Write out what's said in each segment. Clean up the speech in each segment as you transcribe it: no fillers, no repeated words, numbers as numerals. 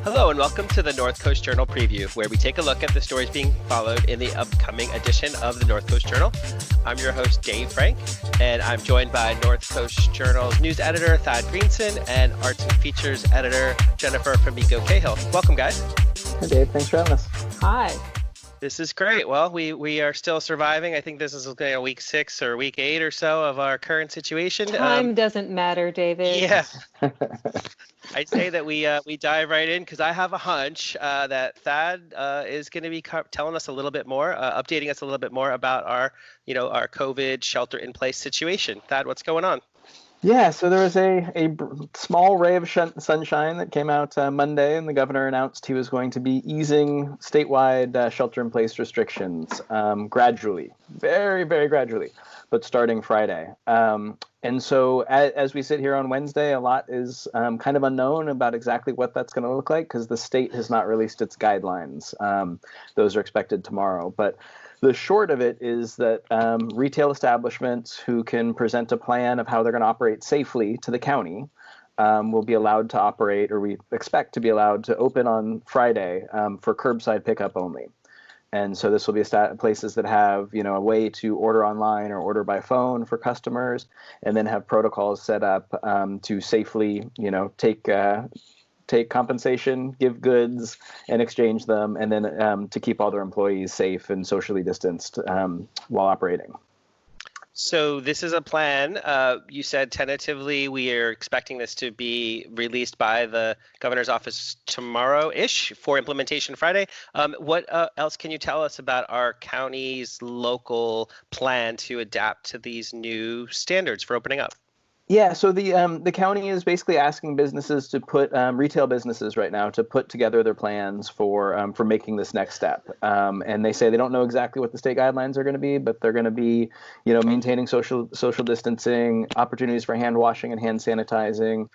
Hello and welcome to the North Coast Journal Preview, where we take a look at the stories being followed in the upcoming edition of the North Coast Journal. I'm your host, Dave Frank, and I'm joined by North Coast Journal's news editor, Thad Greenson, and arts and features editor, Jennifer Famigo Cahill. Welcome, guys. Hey, Dave. Thanks for having us. Hi. This is great. Well, we are still surviving. I think this is week 6 or week 8 or so of our current situation. Time doesn't matter, David. Yeah. I'd say that we dive right in because I have a hunch that Thad is going to be telling us a little bit more, updating us a little bit more about our COVID shelter-in-place situation. Thad, what's going on? Yeah, so there was a small ray of sunshine that came out Monday, and the governor announced he was going to be easing statewide shelter-in-place restrictions gradually, very, very gradually, but starting Friday. And so as we sit here on Wednesday, a lot is kind of unknown about exactly what that's going to look like because the state has not released its guidelines. Those are expected tomorrow. But the short of it is that retail establishments who can present a plan of how they're going to operate safely to the county will be allowed to operate, or we expect to be allowed to open on Friday for curbside pickup only. And so this will be places that have, a way to order online or order by phone for customers, and then have protocols set up to safely, take compensation, give goods, and exchange them, and then to keep all their employees safe and socially distanced while operating. So this is a plan. You said tentatively we are expecting this to be released by the governor's office tomorrow-ish for implementation Friday. What else can you tell us about our county's local plan to adapt to these new standards for opening up? Yeah, so the county is basically asking businesses to put retail businesses right now to put together their plans for making this next step. And they say they don't know exactly what the state guidelines are going to be, but they're going to be, maintaining social distancing, opportunities for hand washing and hand sanitizing,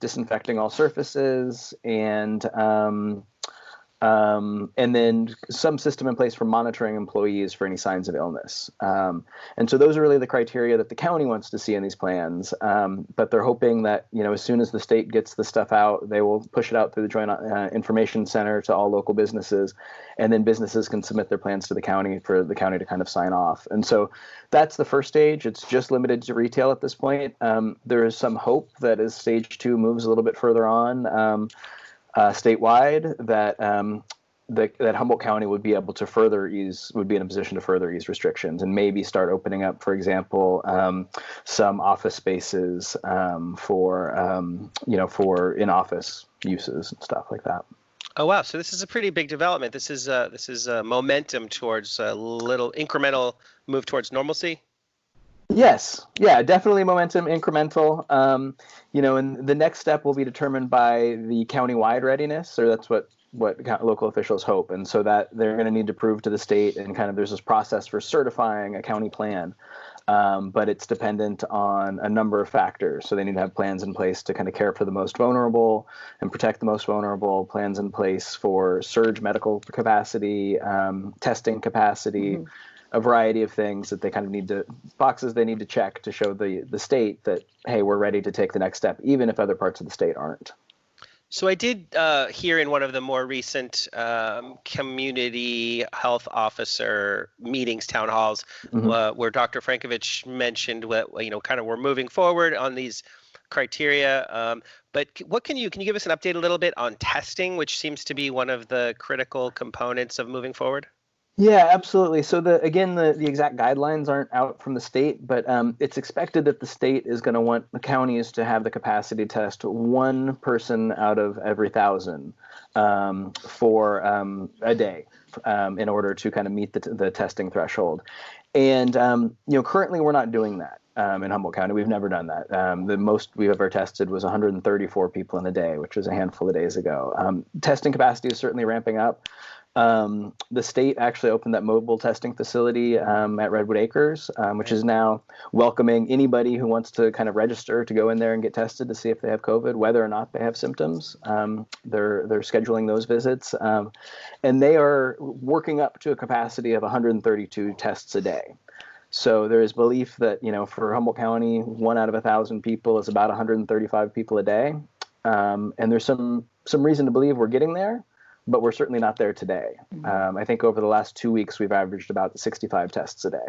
disinfecting all surfaces, and then some system in place for monitoring employees for any signs of illness. And so those are really the criteria that the county wants to see in these plans. But they're hoping that, as soon as the state gets the stuff out, they will push it out through the Joint Information Center to all local businesses. And then businesses can submit their plans to the county for the county to kind of sign off. And so that's the first stage. It's just limited to retail at this point. There is some hope that as stage 2 moves a little bit further on, statewide, that Humboldt County would be able to would be in a position to further ease restrictions and maybe start opening up, for example, some office spaces for in-office uses and stuff like that. Oh wow! So this is a pretty big development. This is momentum towards a little incremental move towards normalcy. Yes. Yeah, definitely momentum, incremental. And the next step will be determined by the county-wide readiness, or that's what local officials hope. And so that they're going to need to prove to the state, and kind of there's this process for certifying a county plan. But it's dependent on a number of factors. So they need to have plans in place to kind of care for the most vulnerable and protect the most vulnerable, plans in place for surge medical capacity, testing capacity, a variety of things that they kind of boxes they need to check to show the state that, hey, we're ready to take the next step, even if other parts of the state aren't. So I did hear in one of the more recent community health officer meetings, town halls, where Dr. Frankovich mentioned kind of we're moving forward on these criteria. But what can you give us an update a little bit on testing, which seems to be one of the critical components of moving forward? Yeah, absolutely. So the exact guidelines aren't out from the state, but it's expected that the state is going to want the counties to have the capacity to test one person out of every 1,000 for a day in order to kind of meet the testing threshold. And currently we're not doing that. In Humboldt County, we've never done that. The most we've ever tested was 134 people in a day, which was a handful of days ago. Testing capacity is certainly ramping up. The state actually opened that mobile testing facility at Redwood Acres, which is now welcoming anybody who wants to kind of register to go in there and get tested to see if they have COVID, whether or not they have symptoms. They're scheduling those visits, and they are working up to a capacity of 132 tests a day. So there is belief that, for Humboldt County, 1 out of 1,000 people is about 135 people a day, and there's some reason to believe we're getting there. But we're certainly not there today. I think over the last 2 weeks, we've averaged about 65 tests a day.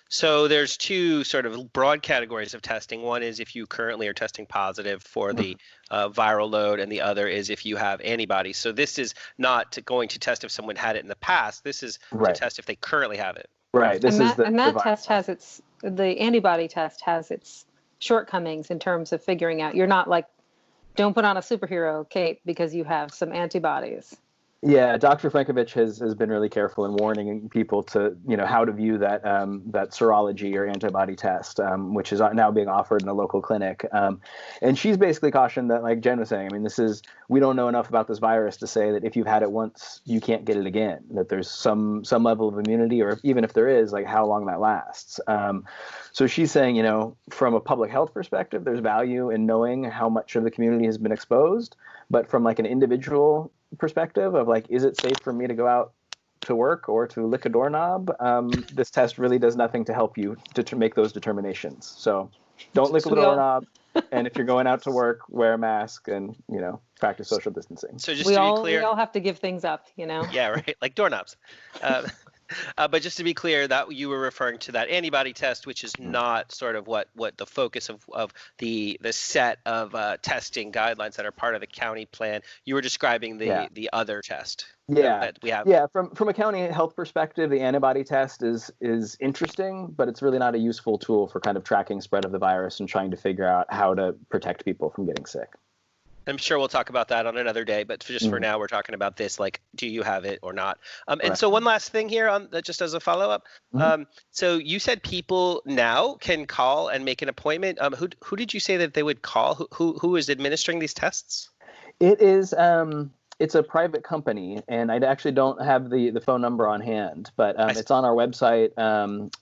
So there's two sort of broad categories of testing. One is if you currently are testing positive for the viral load, and the other is if you have antibodies. So this is not going to test if someone had it in the past. This is to test if they currently have it. Right. The antibody test has its shortcomings in terms of figuring out. You're not like, don't put on a superhero cape because you have some antibodies. Yeah, Dr. Frankovich has been really careful in warning people to, how to view that serology or antibody test, which is now being offered in a local clinic. And she's basically cautioned that, like Jen was saying, we don't know enough about this virus to say that if you've had it once, you can't get it again, that there's some level of immunity, or even if there is, like how long that lasts. So she's saying, from a public health perspective, there's value in knowing how much of the community has been exposed. But from like an individual perspective of like, is it safe for me to go out to work or to lick a doorknob? This test really does nothing to help you to make those determinations. So don't lick a doorknob. And if you're going out to work, wear a mask and, practice social distancing. So just to be clear, we all have to give things up, Yeah, right. Like doorknobs. But just to be clear, that you were referring to that antibody test, which is not sort of what the focus of the set of testing guidelines that are part of the county plan. You were describing the other test. That we have. Yeah. From a county health perspective, the antibody test is interesting, but it's really not a useful tool for kind of tracking spread of the virus and trying to figure out how to protect people from getting sick. I'm sure we'll talk about that on another day, but just for now, we're talking about this, like, do you have it or not? And so one last thing here on that, just as a follow-up. So you said people now can call and make an appointment. Who did you say that they would call? Who is administering these tests? It is it's a private company, and I actually don't have the phone number on hand, but it's on our website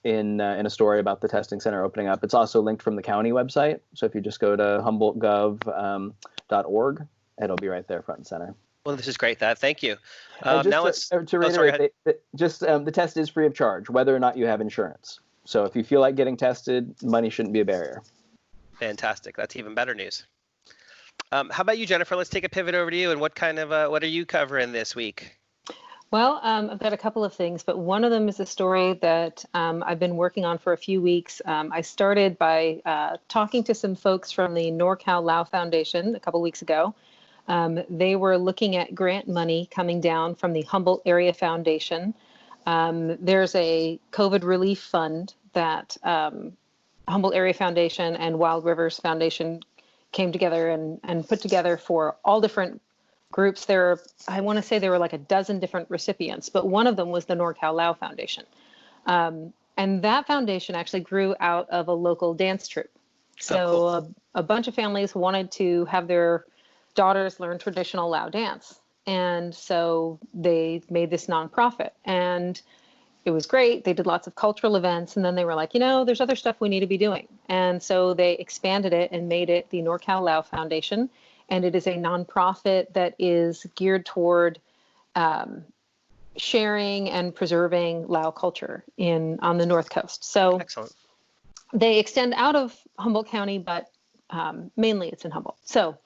in a story about the testing center opening up. It's also linked from the county website. So if you just go to humboldtgov.org, it'll be right there front and center. Well, this is great. Thank you. Now let's to reiterate, the test is free of charge, whether or not you have insurance. So if you feel like getting tested, money shouldn't be a barrier. Fantastic. That's even better news. How about you, Jennifer? Let's take a pivot over to you. And what are you covering this week? Well, I've got a couple of things, but one of them is a story that I've been working on for a few weeks. I started by talking to some folks from the NorCal Lao Foundation a couple weeks ago. They were looking at grant money coming down from the Humboldt Area Foundation. There's a COVID relief fund that Humboldt Area Foundation and Wild Rivers Foundation came together and put together for all different groups. I want to say there were like a dozen different recipients, but one of them was the NorCal Lao Foundation. And that foundation actually grew out of a local dance troupe. So a bunch of families wanted to have their daughters learn traditional Lao dance. And so they made this nonprofit, and it was great. They did lots of cultural events, and then they were like, there's other stuff we need to be doing. And so they expanded it and made it the NorCal Lao Foundation. And it is a nonprofit that is geared toward sharing and preserving Lao culture on the North Coast. So excellent. They extend out of Humboldt County, but mainly it's in Humboldt. So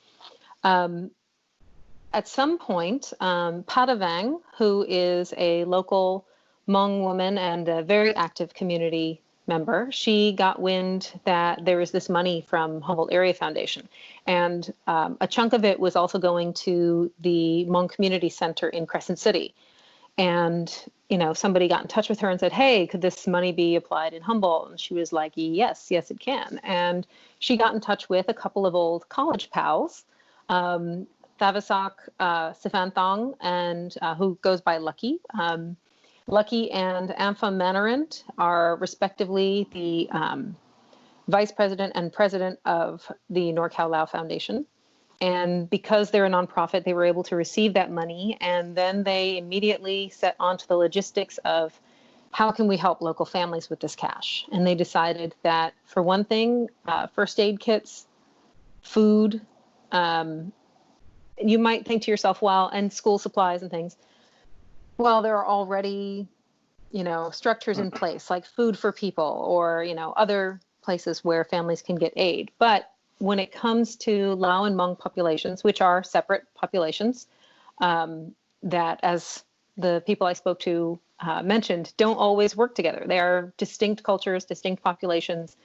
at some point, Padavang, who is a local Hmong woman and a very active community member, she got wind that there was this money from Humboldt Area Foundation. And a chunk of it was also going to the Hmong Community Center in Crescent City. And, somebody got in touch with her and said, hey, could this money be applied in Humboldt? And she was like, yes, it can. And she got in touch with a couple of old college pals, Thavasak Sifanthong, and who goes by Lucky. Lucky and Ampha Manarint are respectively the vice president and president of the NorCal Lao Foundation. And because they're a nonprofit, they were able to receive that money. And then they immediately set onto the logistics of how can we help local families with this cash? And they decided that, for one thing, first aid kits, food, you might think to yourself, well, and school supplies and things. Well, there are already, structures in place like Food for People or, other places where families can get aid. But when it comes to Lao and Hmong populations, which are separate populations, that, as the people I spoke to mentioned, don't always work together. They are distinct cultures, distinct populations.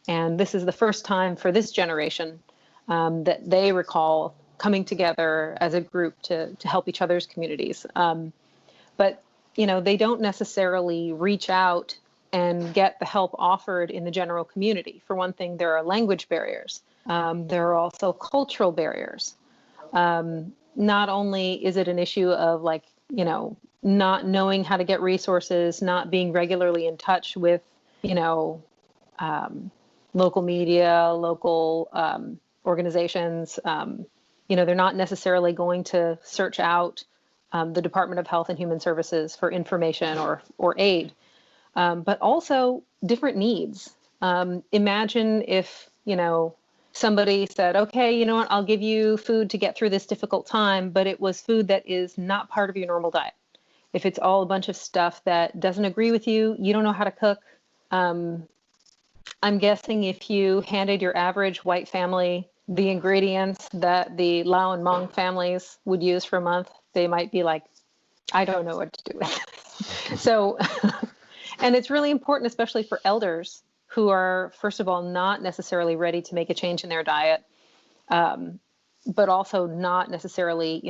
And this is the first time for this generation that they recall coming together as a group to help each other's communities. But, they don't necessarily reach out and get the help offered in the general community. For one thing, there are language barriers. There are also cultural barriers. Not only is it an issue of not knowing how to get resources, not being regularly in touch with, local media, local organizations. They're not necessarily going to search out the Department of Health and Human Services for information or aid, but also different needs. Imagine if, somebody said, okay, you know what, I'll give you food to get through this difficult time, but it was food that is not part of your normal diet. If it's all a bunch of stuff that doesn't agree with you, you don't know how to cook. I'm guessing if you handed your average white family the ingredients that the Lao and Hmong families would use for a month, they might be like, I don't know what to do with it. So, and it's really important, especially for elders who are, first of all, not necessarily ready to make a change in their diet, but also not necessarily,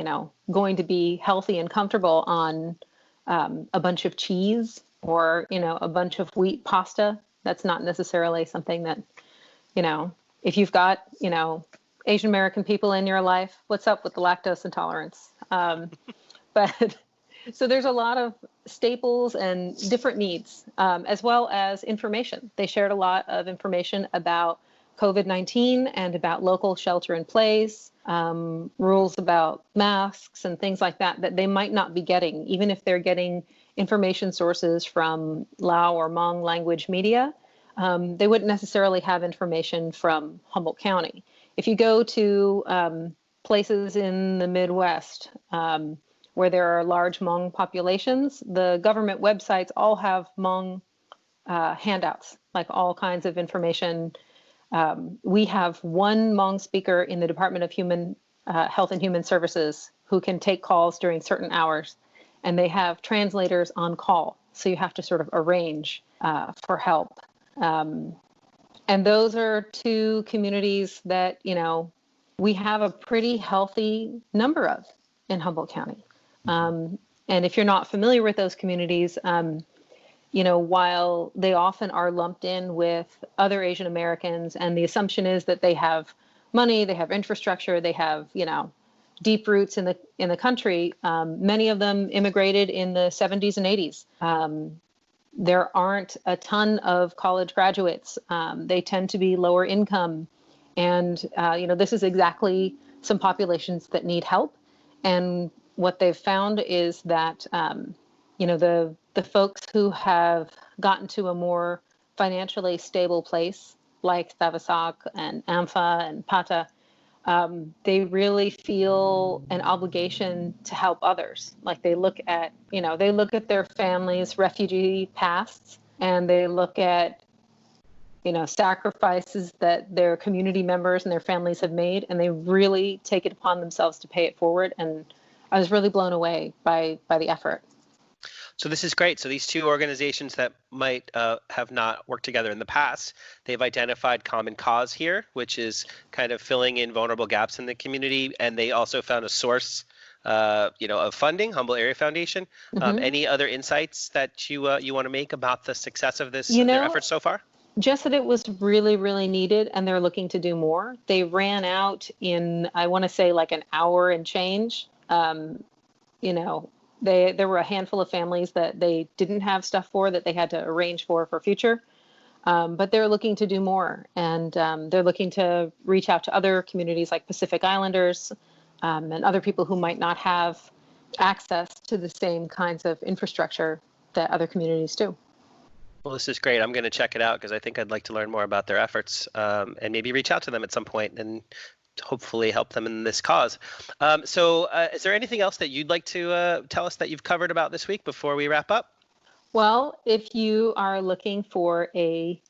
going to be healthy and comfortable on a bunch of cheese or, a bunch of wheat pasta. That's not necessarily something that, if you've got, Asian American people in your life, what's up with the lactose intolerance? But so there's a lot of staples and different needs, as well as information. They shared a lot of information about COVID-19 and about local shelter in place, rules about masks and things like that they might not be getting, even if they're getting information sources from Lao or Hmong language media. They wouldn't necessarily have information from Humboldt County. If you go to places in the Midwest where there are large Hmong populations, the government websites all have Hmong handouts, like all kinds of information. We have one Hmong speaker in the Department of Health and Human Services who can take calls during certain hours, and they have translators on call. So you have to sort of arrange for help. And those are two communities that, we have a pretty healthy number of in Humboldt County. And if you're not familiar with those communities, while they often are lumped in with other Asian Americans, and the assumption is that they have money, they have infrastructure, they have, deep roots in the country, many of them immigrated in the 70s and 80s. There aren't a ton of college graduates. They tend to be lower income. And, this is exactly some populations that need help. And what they've found is that, the folks who have gotten to a more financially stable place, like Thavasak and Ampha and Pata, they really feel an obligation to help others. Like they look at their families' refugee pasts, and they look at, sacrifices that their community members and their families have made, and they really take it upon themselves to pay it forward. And I was really blown away by the effort. So this is great. So these two organizations that might have not worked together in the past, they've identified common cause here, which is kind of filling in vulnerable gaps in the community. And they also found a source, of funding, Humboldt Area Foundation. Any other insights that you want to make about the success of their efforts so far? Just that it was really, really needed, and they're looking to do more. They ran out in, I want to say, like an hour and change. There were a handful of families that they didn't have stuff for, that they had to arrange for future. But they're looking to do more, and they're looking to reach out to other communities like Pacific Islanders and other people who might not have access to the same kinds of infrastructure that other communities do. Well, this is great. I'm going to check it out because I think I'd like to learn more about their efforts and maybe reach out to them at some point and hopefully help them in this cause. So is there anything else that you'd like to tell us that you've covered about this week before we wrap up? Well, if you are looking for a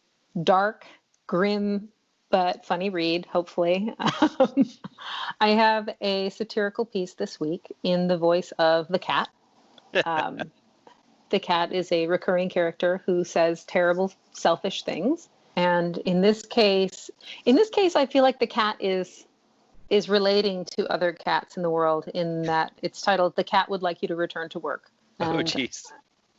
dark, grim, but funny read, hopefully, I have a satirical piece this week in the voice of the cat. The cat is a recurring character who says terrible, selfish things. And in this case, I feel like the cat is relating to other cats in the world in that it's titled "The Cat Would Like You to Return to Work." And oh, geez.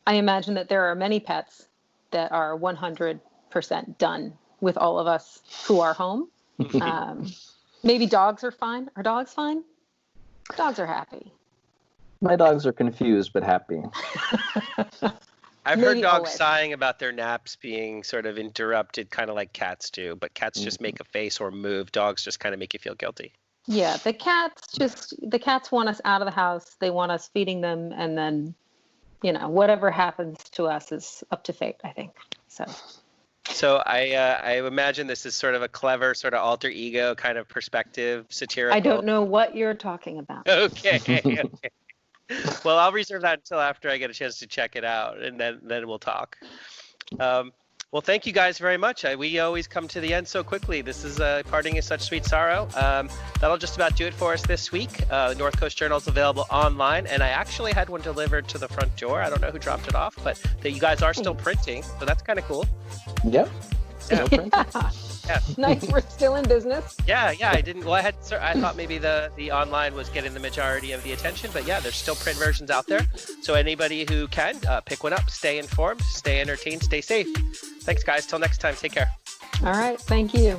I imagine that there are many pets that are 100% done with all of us who are home. Maybe dogs are fine. Are dogs fine? Dogs are happy. My dogs are confused but happy. I've heard dogs sighing about their naps being sort of interrupted, kind of like cats do, but cats just make a face or move. Dogs just kind of make you feel guilty. Yeah, the cats want us out of the house. They want us feeding them, and then, whatever happens to us is up to fate, I think. So I imagine this is sort of a clever sort of alter ego kind of perspective, satirical. I don't know what you're talking about. Okay. Well, I'll reserve that until after I get a chance to check it out, and then we'll talk. Well, thank you guys very much. We always come to the end so quickly. This is Parting is Such Sweet Sorrow. That'll just about do it for us this week. North Coast Journal is available online, and I actually had one delivered to the front door. I don't know who dropped it off, but you guys are still printing, so that's kind of cool. Yep. Yeah. Nice. We're still in business. Yeah. I didn't. Well, I thought maybe the online was getting the majority of the attention, but yeah, there's still print versions out there. So anybody who can pick one up, stay informed, stay entertained, stay safe. Thanks, guys. Till next time. Take care. All right. Thank you.